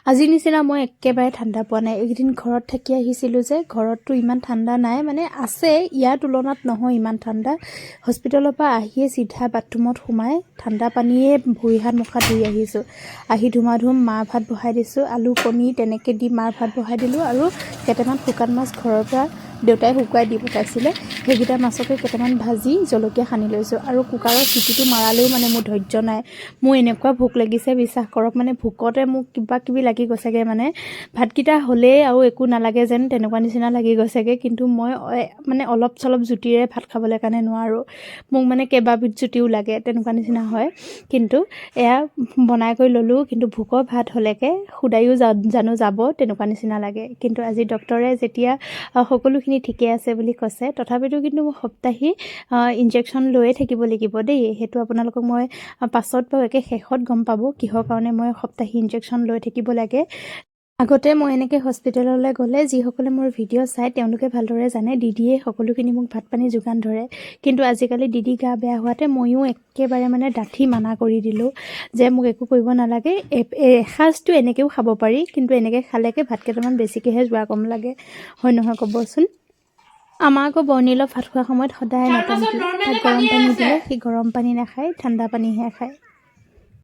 আজিৰ নিচিনা মই একেবাৰে ঠাণ্ডা পোৱা নাই। এইকেইদিন ঘৰত থাকি আহিছিলোঁ যে, ঘৰততো ইমান ঠাণ্ডা নাই, মানে আছে, ইয়াৰ তুলনাত নহয় ইমান ঠাণ্ডা। হস্পিটেলৰ পৰা আহিয়ে চিধা বাথৰুমত সোমাই ঠাণ্ডা পানীয়ে ভৰি হাত মুখ ধুই আহিছোঁ। আহি ধুমাধুম মাৰ ভাত বহাই দিছোঁ, আলু কণী তেনেকৈ দি মাৰ ভাত বহাই দিলোঁ, আৰু কেইটামান শুকান মাছ ঘৰৰ পৰা দেউতাই শুকুৱাই দি পঠাইছিলে, সেইকেইটা মাছকে কেইটামান ভাজি জলকীয়া সানি লৈছোঁ। আৰু কুকাৰৰ চিটিটো মাৰালেও মানে মোৰ ধৈৰ্য নাই, মোৰ এনেকুৱা ভোক লাগিছে বিশ্বাস কৰক, মানে ভোকতে মোক কিবা কিবি লাগি গৈছেগৈ, মানে ভাতকেইটা হ'লেই আৰু একো নালাগে যেন তেনেকুৱা নিচিনা লাগি গৈছেগৈ। কিন্তু মই মানে অলপ চলপ জুতিৰে ভাত খাবলৈ কাৰণে নোৱাৰোঁ, মোক মানে কেইবাবিধ জুতিও লাগে তেনেকুৱা নিচিনা হয়। কিন্তু এয়া বনাই কৰি ল'লোঁ, কিন্তু ভোকৰ ভাত হ'লেকে সুদায়ো জানো যাব তেনেকুৱা নিচিনা লাগে। কিন্তু আজি ডক্টৰে যেতিয়া সকলোখিনি ঠিকে আছে বুলি কৈছে, তথাপিতো কিন্তু মই সপ্তাহী ইনজেকশ্যন লৈয়ে থাকিব লাগিব দেই। সেইটো আপোনালোকক মই পাছত বাৰু একে শেষত গম পাব কিহৰ কাৰণে মই সপ্তাহী ইনজেকশ্যন লৈ থাকিব লাগে। আগতে মই এনেকৈ হস্পিটেললৈ গ'লে যিসকলে মোৰ ভিডিঅ' চাই তেওঁলোকে ভালদৰে জানে, দিদিয়ে সকলোখিনি মোক ভাত পানী যোগান ধৰে। কিন্তু আজিকালি দিদি গা বেয়া হোৱাতে ময়ো একেবাৰে মানে ডাঠি মানা কৰি দিলোঁ যে মোক একো কৰিব নালাগে, এসাঁজটো এনেকৈও খাব পাৰি, কিন্তু এনেকৈ খালেকে ভাত কেইটামান বেছিকৈহে যোৱা কম লাগে, হয় নহয় ক'বচোন। আমাৰ আকৌ বৰ্ণিলক ভাত খোৱাৰ সময়ত সদায় নতংকি, তাক গৰম পানী দিলে সি গৰম পানী নাখায়, ঠাণ্ডা পানীহে খায়।